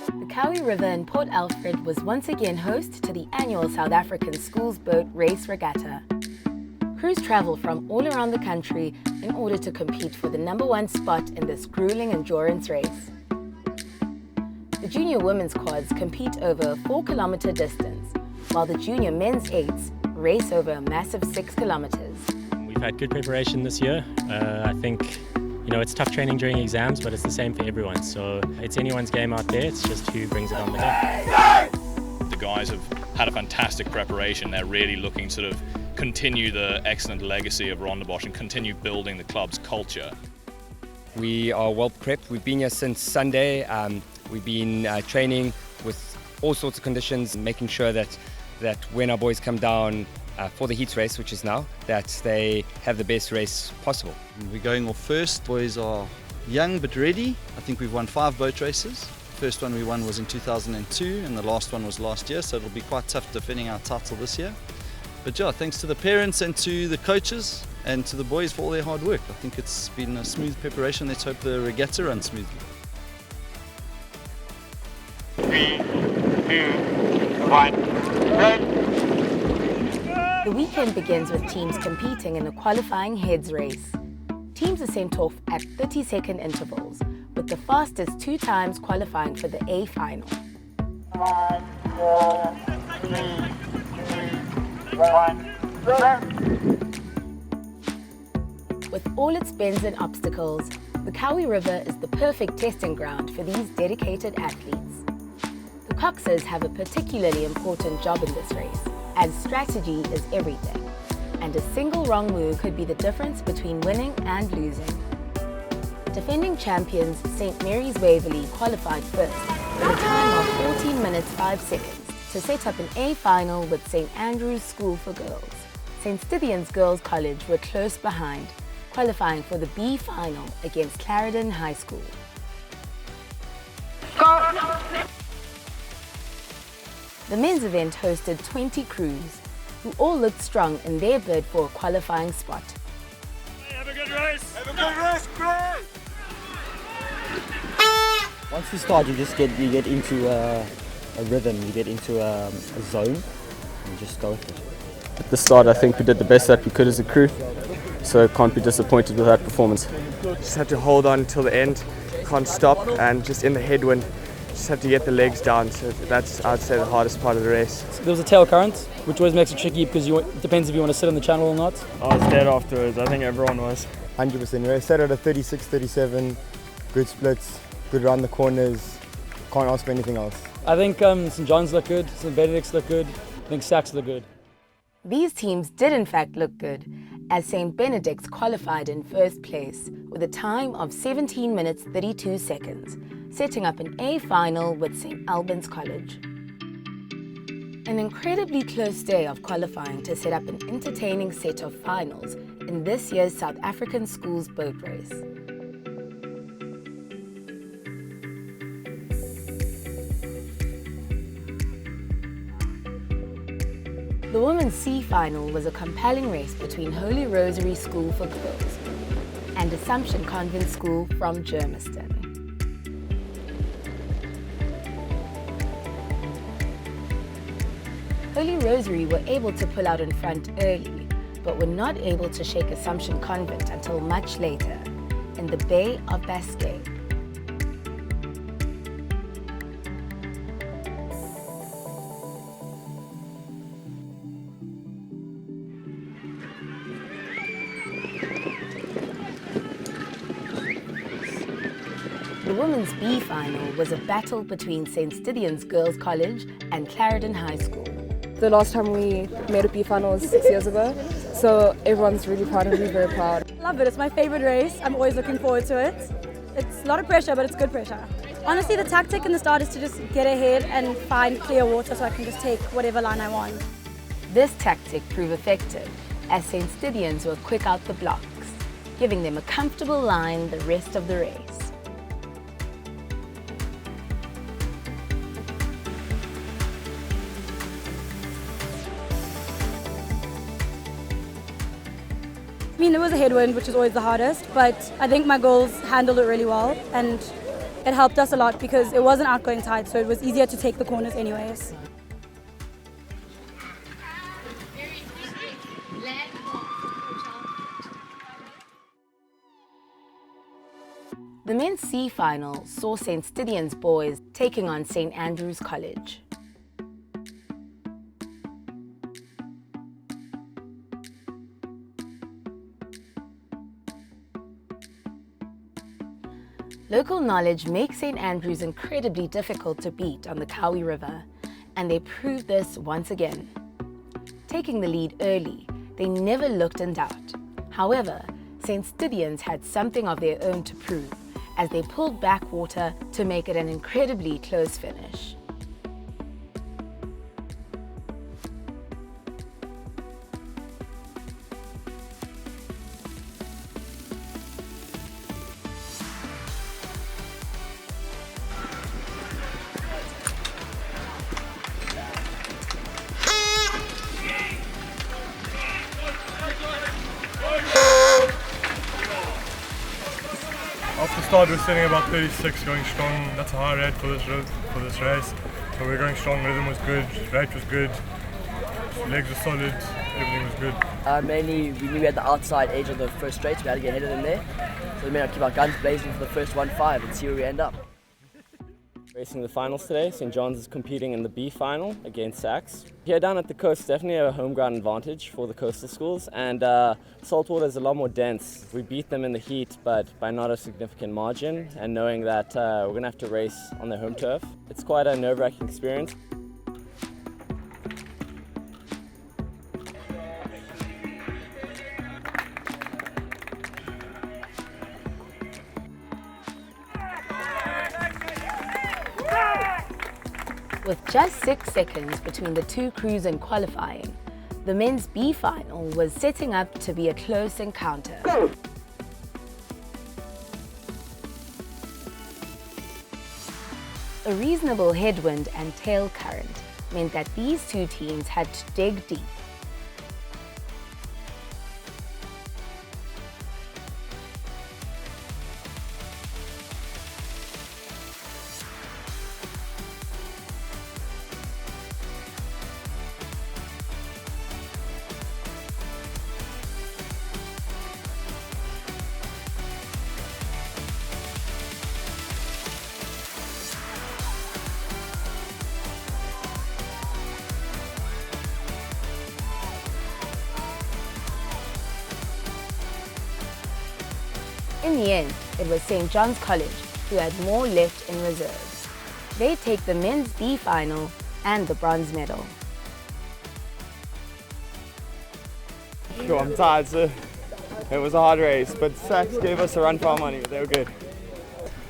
The Kowie River in Port Alfred was once again host to the annual South African Schools Boat Race Regatta. Crews travel from all around the country in order to compete for the #1 spot in this grueling endurance race. The junior women's quads compete over a 4-kilometer distance, while the junior men's eights race over a massive 6 kilometers. We've had good preparation this year. I think it's tough training during exams, but it's the same for everyone. So it's anyone's game out there. It's just who brings it on the day. The guys have had a fantastic preparation. They're really looking to sort of continue the excellent legacy of Rondebosch and continue building the club's culture. We are well prepped. We've been here since Sunday. We've been training with all sorts of conditions, making sure that when our boys come down for the heats race, which is now, that they have the best race possible. We're going off first. Boys are young but ready. I think we've won 5 boat races. First one we won was in 2002 and the last one was last year, so it'll be quite tough defending our title this year. But yeah, thanks to the parents and to the coaches and to the boys for all their hard work. I think it's been a smooth preparation. Let's hope the regatta runs smoothly. 3, 2, 1, go! The weekend begins with teams competing in a qualifying heads race. Teams are sent off at 30-second intervals, with the fastest 2 times qualifying for the A final. 5, 4, 3, 2, 1, go! With all its bends and obstacles, the Kowie River is the perfect testing ground for these dedicated athletes. The coxers have a particularly important job in this race, as strategy is everything, and a single wrong move could be the difference between winning and losing. Defending champions St. Mary's Waverley qualified first with a time of 14 minutes 5 seconds to set up an A final with St. Andrew's School for Girls. St. STITHIAN'S Girls College were close behind, qualifying for the B final against Clarendon High School. Go! The men's event hosted 20 crews, who all looked strong in their bid for a qualifying spot. Have a good race! Have a good race, great! Once you start, you get into a rhythm, you get into a zone, and you just go with it. At the start, I think we did the best that we could as a crew, so can't be disappointed with that performance. Just had to hold on until the end, can't stop, and just in the headwind, just have to get the legs down. So that's, I'd say, the hardest part of the race. There was a tail current, which always makes it tricky because it depends if you want to sit on the channel or not. I was dead afterwards. I think everyone was. 100%. We sat at a 36, 37, good splits, good around the corners. Can't ask for anything else. I think St. John's look good, St. Benedict's look good, I think Sachs look good. These teams did in fact look good, as St. Benedict's qualified in first place with a time of 17 minutes 32 seconds, setting up an A final with St. Albans College. An incredibly close day of qualifying to set up an entertaining set of finals in this year's South African Schools Boat Race. The Women's C final was a compelling race between Holy Rosary School for Girls and Assumption Convent School from Germiston. Holy Rosary were able to pull out in front early, but were not able to shake Assumption Convent until much later, in the Bay of Biscay. The Women's B final was a battle between St. Stithian's Girls College and Clarendon High School. The last time we made a B final was 6 years ago, so everyone's really proud of me, very proud. Love it, it's my favorite race. I'm always looking forward to it. It's a lot of pressure, but it's good pressure. Honestly, the tactic in the start is to just get ahead and find clear water so I can just take whatever line I want. This tactic proved effective, as St. Stithian's were quick out the blocks, giving them a comfortable line the rest of the race. I mean, it was a headwind, which is always the hardest, but I think my girls handled it really well, and it helped us a lot because it wasn't outgoing tide, so it was easier to take the corners anyways. The men's C final saw St. STITHIAN'S boys taking on St. Andrew's College. Local knowledge makes St. Andrews incredibly difficult to beat on the Kowie River, and they proved this once again. Taking the lead early, they never looked in doubt. However, St. STITHIAN'S had something of their own to prove, as they pulled back water to make it an incredibly close finish. Off the start we're sitting about 36, going strong. That's a high rate for this race. So we're going strong, rhythm was good, rate was good, legs were solid, everything was good. Mainly we knew we had the outside edge of the first straight, so we had to get ahead of them there. So we may not keep our guns blazing for the first 1-5 and see where we end up. Racing the finals today, St. John's is competing in the B final against Sachs. Here down at the coast, definitely have a home ground advantage for the coastal schools, and saltwater is a lot more dense. We beat them in the heat, but by not a significant margin, and knowing that we're going to have to race on their home turf. It's quite a nerve-wracking experience. With just 6 seconds between the two crews in qualifying, the men's B final was setting up to be a close encounter. A reasonable headwind and tail current meant that these two teams had to dig deep. In the end, it was St. John's College who had more left in reserve. They take the men's B final and the bronze medal. Sure, I'm tired, so it was a hard race, but Sachs gave us a run for our money. They were good.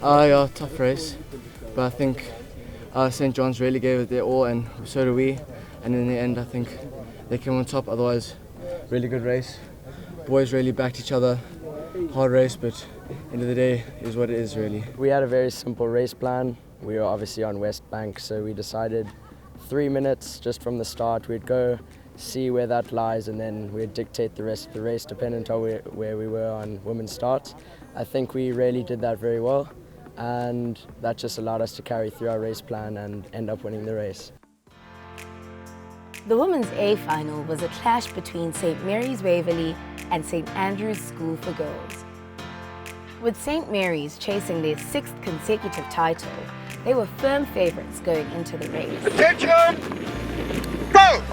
Yeah, tough race, but I think St. John's really gave it their all, and so do we. And in the end, I think they came on top. Otherwise, really good race. Boys really backed each other. Hard race, but end of the day is what it is really. We had a very simple race plan. We were obviously on West Bank, so we decided 3 minutes just from the start. We'd go see where that lies, and then we'd dictate the rest of the race dependent on where we were on women's starts. I think we really did that very well, and that just allowed us to carry through our race plan and end up winning the race. The women's A final was a clash between St. Mary's Waverley and St. Andrew's School for Girls. With St. Mary's chasing their 6th consecutive title, they were firm favourites going into the race. Attention! Go!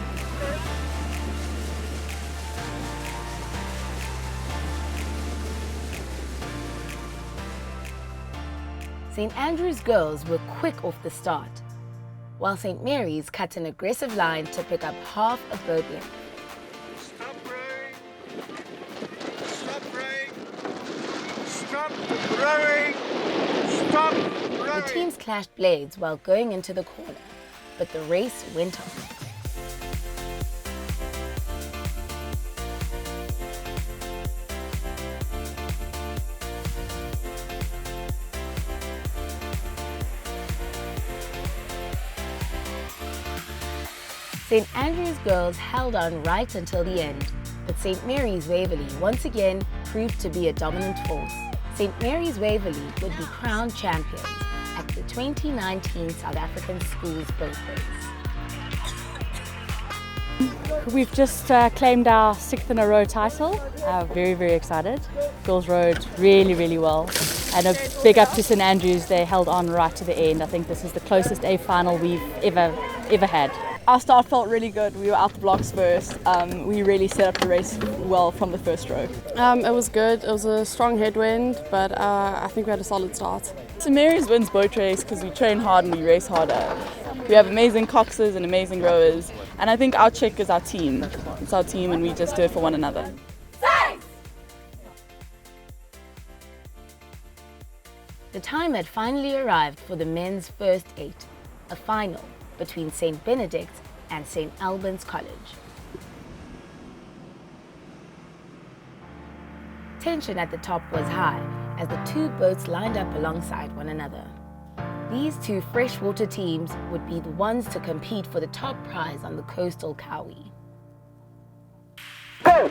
St. Andrew's girls were quick off the start, while St. Mary's cut an aggressive line to pick up half a boat length. Stop rowing! Stop rowing! Stop rowing! The teams clashed blades while going into the corner, but the race went on. St. Andrew's girls held on right until the end, but St. Mary's Waverley once again proved to be a dominant force. St. Mary's Waverley would be crowned champions 2019 South African Schools Boat Race. We've just claimed our 6th in a row title. Very, very excited. Girls rode really, really well. And a big up to St Andrews, they held on right to the end. I think this is the closest A final we've ever had. Our start felt really good. We were out the blocks first. We really set up the race well from the first row. It was good. It was a strong headwind, but I think we had a solid start. St Mary's wins boat race because we train hard and we race harder. We have amazing coxers and amazing rowers, and I think our chick is our team. It's our team and we just do it for one another. The time had finally arrived for the men's first 8, a final between St Benedict's and St Albans College. Tension at the top was high as the two boats lined up alongside one another. These two freshwater teams would be the ones to compete for the top prize on the coastal Kowie. Go!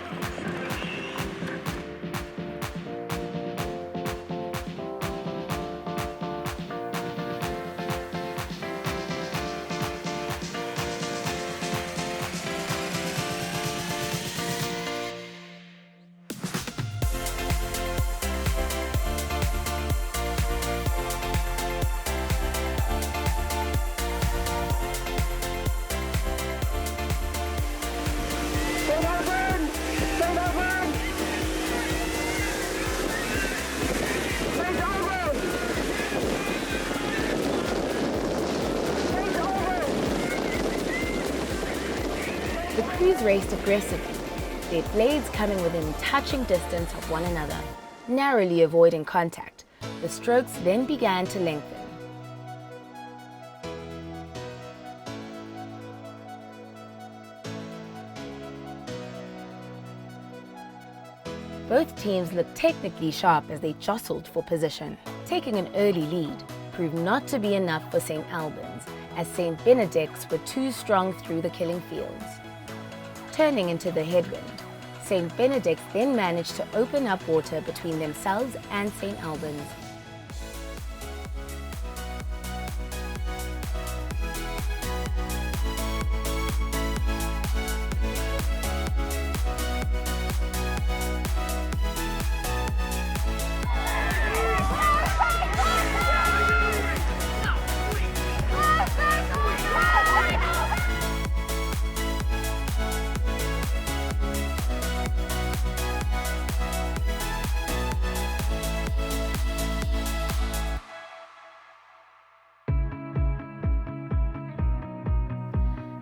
The crews raced aggressively, their blades coming within touching distance of one another, narrowly avoiding contact. The strokes then began to lengthen. Both teams looked technically sharp as they jostled for position. Taking an early lead proved not to be enough for St Albans, as St Benedict's were too strong through the killing fields. Turning into the headwind, St Benedict's then managed to open up water between themselves and St Albans.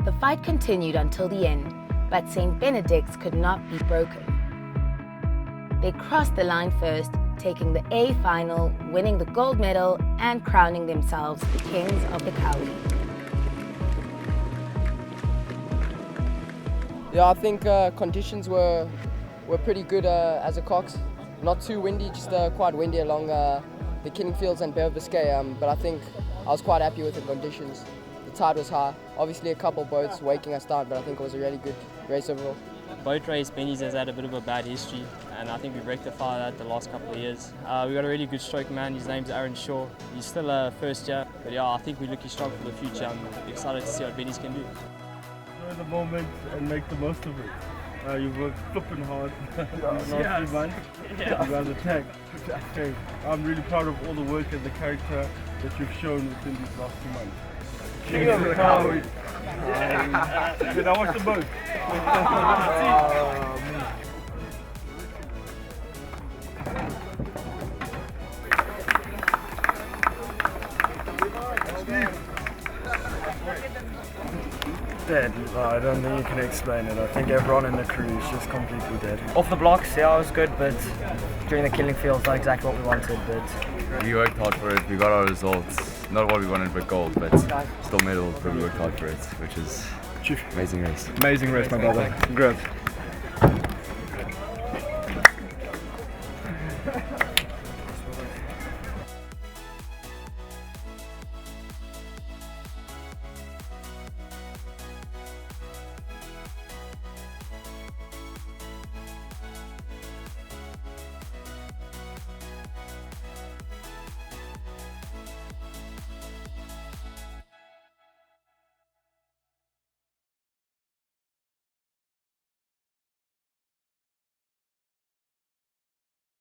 The fight continued until the end, but St Benedict's could not be broken. They crossed the line first, taking the A final, winning the gold medal and crowning themselves the kings of the Kowie. Yeah, I think conditions were pretty good as a cox. Not too windy, just quite windy along the killing fields and Bay of Biscay, but I think I was quite happy with the conditions. The tide was high. Obviously a couple boats waking us down, but I think it was a really good race overall. Boat race, Benny's has had a bit of a bad history, and I think we've rectified that the last couple of years. We've got a really good stroke man, his name's Aaron Shaw. He's still a first year, but yeah, I think we're looking strong for the future. I'm excited to see what Benny's can do. Enjoy the moment and make the most of it. You've worked flipping hard last 3 months. Yeah. You guys attacked. Okay. I'm really proud of all the work and the character that you've shown within these last 2 months. King of the Kowie. Did I watch the boat? Dead. I don't think you can explain it. I think everyone in the crew is just completely dead. Off the blocks, yeah, it was good, but during the killing fields, not exactly what we wanted. But we worked hard for it. We got our results. Not what we wanted, but gold. But still medal. But we worked hard for it, which is amazing race. Amazing race, my brother. Congrats.